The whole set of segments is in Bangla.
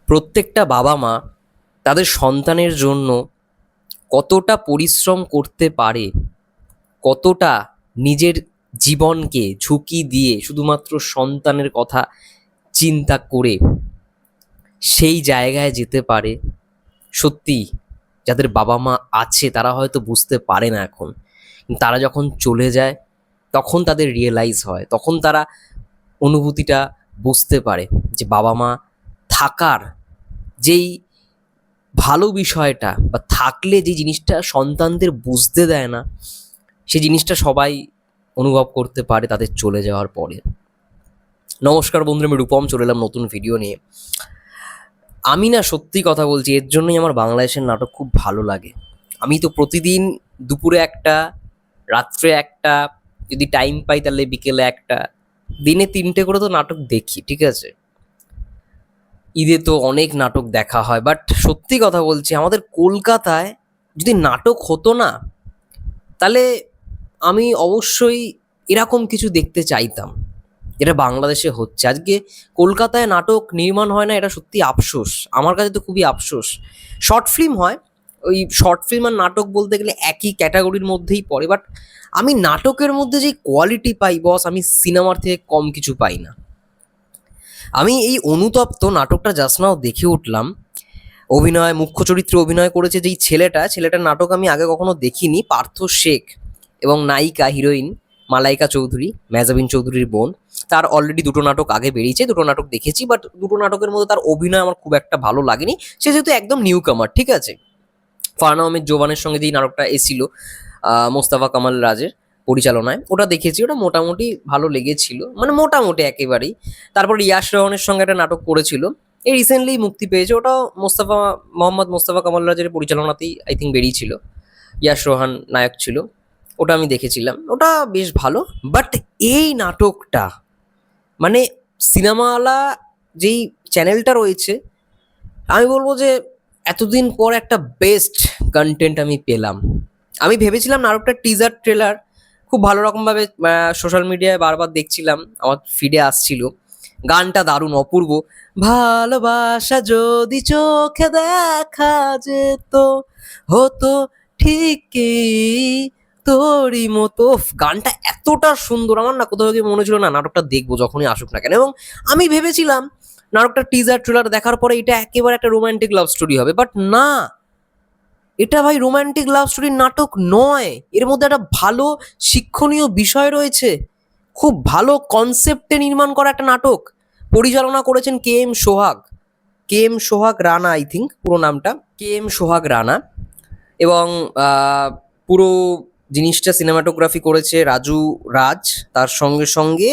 প্রত্যেকটা বাবা মা তাদের সন্তানের জন্য কতটা পরিশ্রম করতে পারে, কতটা নিজের জীবনকে ঝুঁকি দিয়ে শুধুমাত্র সন্তানের কথা চিন্তা করে সেই জায়গায় যেতে পারে। সত্যি যাদের বাবা মা আছে তারা হয়তো বুঝতে পারে না এখন, কিন্তু তারা যখন চলে যায় তখন তাদের রিয়েলাইজ হয়, তখন তারা অনুভূতিটা বুঝতে পারে যে বাবা মা থাকার যেই ভালো বিষয়টা বা থাকলে যে জিনিসটা সন্তানদের বুঝতে দেয় না, সেই জিনিসটা সবাই অনুভব করতে পারে তাদের চলে যাওয়ার পরে। নমস্কার বন্ধুরা, আমি রূপম চলে এলাম নতুন ভিডিও নিয়ে। আমি না সত্যি কথা বলছি, এর জন্যই আমার বাংলাদেশের নাটক খুব ভালো লাগে। আমি তো প্রতিদিন দুপুরে একটা, রাত্রে একটা, যদি টাইম পাই তাহলে বিকেলে একটা, দিনে 3টে করে তো নাটক দেখি, ঠিক আছে? ঈদে তো অনেক নাটক দেখা হয়, বাট সত্যি কথা বলছি আমাদের কলকাতায় যদি নাটক হতো না, তাহলে আমি অবশ্যই এরকম কিছু দেখতে চাইতাম যেটা বাংলাদেশে হচ্ছে। আজকে কলকাতায় নাটক নির্মাণ হয় না, এটা সত্যি আফসোস। আমার কাছে তো খুবই আফসোস। শর্ট ফিল্ম হয়, ওই শর্ট ফিল্ম আর নাটক বলতে গেলে একই ক্যাটাগরির মধ্যেই পড়ে, বাট আমি নাটকের মধ্যে যে কোয়ালিটি পাই বস, আমি সিনেমার থেকে কম কিছু পাই না। আমি এই অনুতপ্ত নাটকটা জাস্ট নাও দেখে উঠলাম। মুখ্য চরিত্রে অভিনয় করেছে যেই ছেলেটার নাটক আমি আগে কখনো দেখিনি, পার্থ শেখ। এবং নায়িকা হিরোইন মালাইকা চৌধুরী, মেহজাবিন চৌধুরীর বোন। তার অলরেডি 2টো নাটক আগে বেরিয়েছে, 2টো নাটক দেখেছি, বাট 2টো নাটকের মধ্যে তার অভিনয় আমার খুব একটা ভালো লাগেনি। সে যেহেতু একদম নিউ কামার, ঠিক আছে। ফারহান আহমেদ জোবানের সঙ্গে যেই নাটকটা এসেছিল মোস্তফা কামাল রাজের পরিচালনায়, ওটা দেখেছি, ওটা মোটামুটি ভালো লেগেছিল, মানে মোটামুটি একেবারেই। তারপর ইয়াশ রহমানের সঙ্গে একটা নাটক করেছিল, এই রিসেন্টলি মুক্তি পেয়েছে, ওটাও মোস্তফা কামাল রাজের পরিচালনাতেই আই থিঙ্ক বেরিয়েছিল। ইয়াশ রোহান নায়ক ছিল, ওটা আমি দেখেছিলাম, ওটা বেশ ভালো। বাট এই নাটকটা, মানে সিনেমাওয়ালা যেই চ্যানেলটা রয়েছে, আমি বলবো যে এতদিন পর একটা বেস্ট কন্টেন্ট আমি পেলাম। আমি ভেবেছিলাম নাটকটার টিজার ট্রেলার খুব ভালো রকমভাবে সোশ্যাল মিডিয়ায় বারবার দেখছিলাম, আমার ফিডে আসছিল। গানটা দারুণ, অপূর্ব। ভালোবাসা যদি চোখে দেখা যেত, হতো ঠিকই তোরই মতো। গানটা এতটা সুন্দর, আমার না কোথাও গিয়ে মনে ছিল না নাটকটা দেখবো যখনই আসুক না কেন। এবং আমি ভেবেছিলাম নাটকটা টিজার ট্রেলার দেখার পরে এটা একেবারে একটা রোমান্টিক লাভ স্টোরি হবে, বাট না, এটা ভাই রোমান্টিক লাভ স্টোরির নাটক নয়। এর মধ্যে একটা ভালো শিক্ষণীয় বিষয় রয়েছে, খুব ভালো কনসেপ্টে নির্মাণ করা একটা নাটক। পরিচালনা করেছেন K M Sohag Rana, I think পুরো নামটা কে এম সোহাগ রানা। এবং পুরো জিনিসটা সিনেমাটোগ্রাফি করেছে রাজু রাজ। তার সঙ্গে সঙ্গে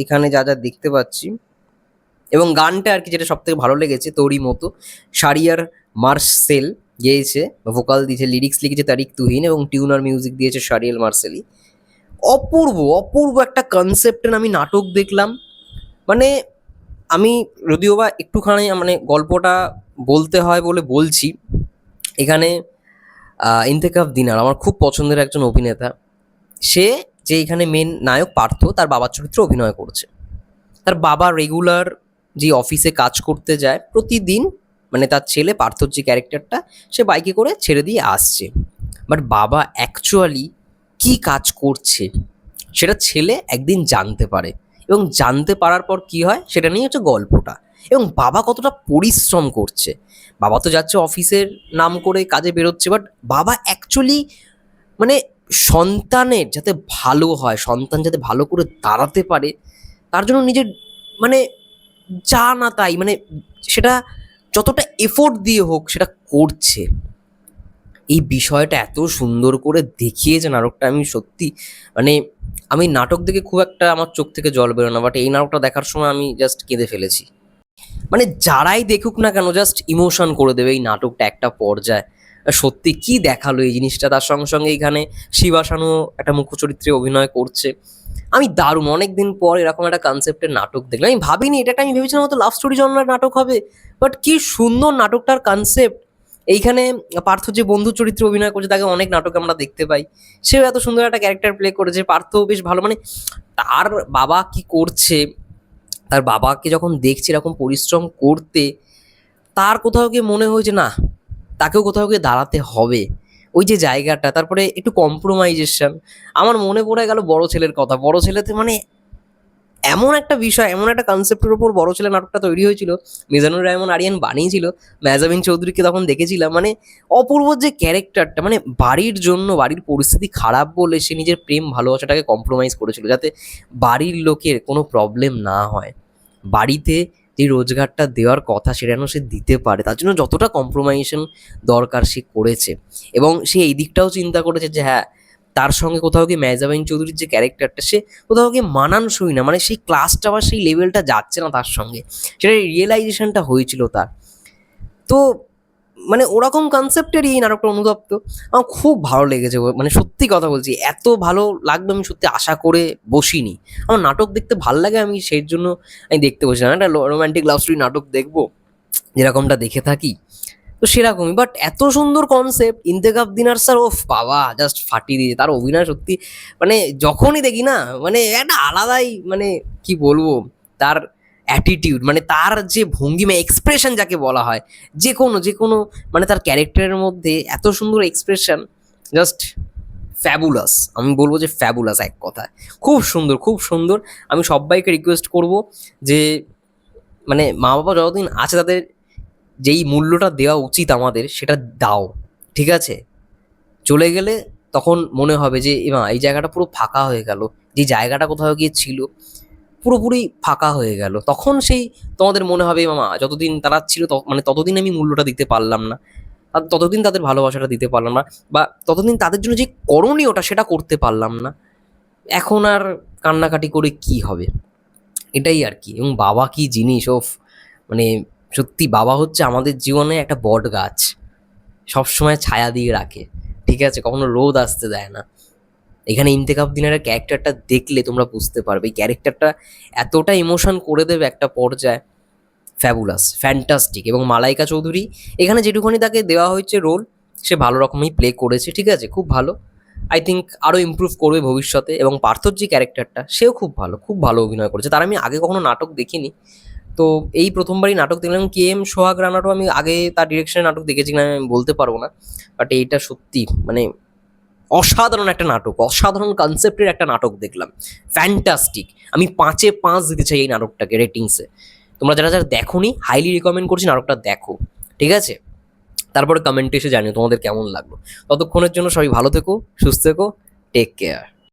এখানে যা যা দেখতে পাচ্ছি, এবং গানটা আর কি যেটা সব থেকে ভালো লেগেছে, তোরই মতো, শারিয়ার মার্সেল গেয়েছে, ভোকাল দিয়েছে, লিরিক্স লিখেছে তারিক তুহিন, এবং টিউনার মিউজিক দিয়েছে শারিয়াল মার্সেলি। অপূর্ব অপূর্ব একটা কনসেপ্টের আমি নাটক দেখলাম। মানে আমি যদিও বা একটুখানি মানে গল্পটা বলতে হয় বলে বলছি এখানে। ইন্তেকাব দিনার আমার খুব পছন্দের একজন অভিনেতা। সে যে এখানে মেন নায়ক পার্থ, তার বাবার চরিত্রে অভিনয় করছে। তার বাবা রেগুলার যে অফিসে কাজ করতে যায় প্রতিদিন, মানে তার ছেলে পার্থর যে ক্যারেক্টারটা, সে বাইকে করে ছেড়ে দিয়ে আসছে। বাট বাবা অ্যাকচুয়ালি কি কাজ করছে সেটা ছেলে একদিন জানতে পারে, এবং জানতে পারার পর কি হয় সেটা নিয়ে হচ্ছে গল্পটা। এবং বাবা কতটা পরিশ্রম করছে, বাবা তো যাচ্ছে অফিসের নাম করে কাজে বেরোচ্ছে, বাট বাবা অ্যাকচুয়ালি মানে সন্তানের যাতে ভালো হয়, সন্তান যাতে ভালো করে দাঁড়াতে পারে, তার জন্য নিজের মানে যা না তাই, মানে সেটা যতটা এফোর্ট দিয়ে হোক সেটা করছে। এই বিষয়টা এত সুন্দর করে দেখিয়েছে নাটকটা, আমি সত্যি মানে আমি নাটক দেখে খুব একটা আমার চোখ থেকে জল বেরো না, বাট এই নাটকটা দেখার সময় আমি জাস্ট কেঁদে ফেলেছি। মানে যারাই দেখুক না কেন জাস্ট ইমোশন করে দেবে এই নাটকটা একটা পর্যায়ে। সত্যি কি দেখালো এই জিনিসটা। তার সঙ্গে সঙ্গে এখানে শিবা শানু একটা মুখ্য চরিত্রে অভিনয় করছে। আমি দারুণ অনেকদিন পর এরকম একটা কনসেপ্টের নাটক দেখলাম। আমি ভাবিনি এটা একটা, আমি ভেবেছিলাম হয়তো লাভ স্টোরি জনরার নাটক হবে, বাট কি সুন্দর নাটকটার কনসেপ্ট। এইখানে পার্থ যে বন্ধু চরিত্রে অভিনয় করছে, তাকে অনেক নাটকে আমরা দেখতে পাই, সেও এত সুন্দর একটা ক্যারেক্টার প্লে করেছে। পার্থ বেশ ভালো, মানে তার বাবা কি করছে, তার বাবাকে যখন দেখছি এরকম পরিশ্রম করতে, তার কোথাও গিয়ে মনে হয়েছে না, তাকেও কোথাও গিয়ে দাঁড়াতে হবে, ওই যে জায়গাটা, তারপরে একটু কম্প্রোমাইজেশন। আমার মনে পড়ে গেল বড় ছেলের কথা। বড় ছেলেতে মানে এমন একটা বিষয়, এমন একটা কনসেপ্টের উপর বড় ছেলে নাটকটা তৈরি হয়েছিল, মিজানুর রহমান আরিয়ান বানিয়েছিল, মেহজাবিন চৌধুরীকে তখন দেখেছিলাম। মানে অপূর্বর যে ক্যারেক্টারটা, মানে বাড়ির জন্য, বাড়ির পরিস্থিতি খারাপ বলে সে নিজের প্রেম ভালোবাসাটাকে কম্প্রোমাইজ করেছিল, যাতে বাড়ির লোকের কোনো প্রবলেম না হয়, বাড়িতে যে রোজগারটা দেওয়ার কথা সেটা যেন সে দিতে পারে, তার জন্য যতটা কম্প্রোমাইজেশন দরকার সে করেছে। এবং সে এই দিকটাও চিন্তা করেছে যে হ্যাঁ, তার সঙ্গে কোথাও গিয়ে মেহজাবিন চৌধুরীর যে ক্যারেক্টারটা, সে কোথাও গিয়ে মানানসই না, মানে সেই ক্লাসটা বা সেই লেভেলটা যাচ্ছে না তার সঙ্গে, সেটা রিয়েলাইজেশনটা হয়েছিল তার। তো মানে ওরকম কনসেপ্টেরই এই নাটকটা অনুতপ্ত। আমার খুব ভালো লেগেছে, মানে সত্যি কথা বলছি, এত ভালো লাগবে আমি সত্যি আশা করে বসিনি। আমার নাটক দেখতে ভাল লাগে, আমি সেই জন্য আমি দেখতে বসি না, একটা রোমান্টিক লাভ স্টোরি নাটক দেখবো যেরকমটা দেখে থাকি, তো সেরকমই। বাট এত সুন্দর কনসেপ্ট, ইন্তেখাব দিনার স্যার, ওফ বাবা, জাস্ট ফাটিয়ে দিয়েছে। তার অভিনয় সত্যি মানে যখনই দেখি না, মানে একটা আলাদাই, মানে কি বলবো, তার অ্যাটিটিউড, মানে তার যে ভঙ্গিমা, এক্সপ্রেশন যাকে বলা হয়, যে কোনো মানে তার ক্যারেক্টারের মধ্যে এত সুন্দর এক্সপ্রেশন, জাস্ট ফ্যাবুলাস। আমি বলবো যে ফ্যাবুলাস এক কথায়, খুব সুন্দর, খুব সুন্দর। আমি সবাইকে রিকোয়েস্ট করব যে মানে মা বাবা যতদিন আছে তাদের যেই মূল্যটা দেওয়া উচিত আমাদের, সেটা দাও, ঠিক আছে? চলে গেলে তখন মনে হবে যে মা, এই জায়গাটা পুরো ফাঁকা হয়ে গেল, যে জায়গাটা কোথাও গিয়ে ছিল পুরোপুরি ফাঁকা হয়ে গেল, তখন সেই তোমাদের মনে হবে মামা যতদিন তারা ছিল মানে ততদিন আমি মূল্যটা দিতে পারলাম না, আর ততদিন তাদের ভালোবাসাটা দিতে পারলাম না, বা ততদিন তাদের জন্য যে করণীয়টা সেটা করতে পারলাম না, এখন আর কান্নাকাটি করে কি হবে, এটাই আর কি। এবং বাবা কি জিনিস, ওফ, মানে সত্যি বাবা হচ্ছে আমাদের জীবনে একটা বট গাছ, সবসময় ছায়া দিয়ে রাখে, ঠিক আছে, কখনো রোদ আসতে দেয় না। এখানে ইন্তেখাব দিনের ক্যারেক্টারটা দেখলে তোমরা বুঝতে পারবে, এই ক্যারেক্টারটা এতটা ইমোশন করে দেবে একটা পর্যায়ে, ফ্যাবুলাস, ফ্যান্টাস্টিক। এবং মালাইকা চৌধুরী এখানে যেটুকুনি তাকে দেওয়া হয়েছে রোল, সে ভালো রকমই প্লে করেছে, ঠিক আছে, খুব ভালো। আই থিঙ্ক আরও ইমপ্রুভ করবে ভবিষ্যতে। এবং পার্থর যে ক্যারেক্টারটা, সেও খুব ভালো, খুব ভালো অভিনয় করেছে। তার আমি আগে কখনো নাটক দেখিনি, তো এই প্রথমবারই নাটক দেখলাম। কে এম সোহাগ রানারও আমি আগে তার ডিরেকশনের নাটক দেখেছি কিনা আমি বলতে পারবো না, বাট এইটা সত্যি মানে অসাধারণ একটা নাটক, অসাধারণ কনসেপ্টের একটা নাটক দেখলাম, ফ্যান্টাস্টিক। আমি 5-এ 5 দিতে চাই এই নাটকটাকে রেটিংসে। তোমরা যারা যারা দেখোনি, হাইলি রিকমেন্ড করছি নাটকটা দেখো, ঠিক আছে? তারপরে কমেন্টে এসে জানিও তোমাদের কেমন লাগলো। ততক্ষণের জন্য সবাই ভালো থেকো, সুস্থ থেকো, টেক কেয়ার।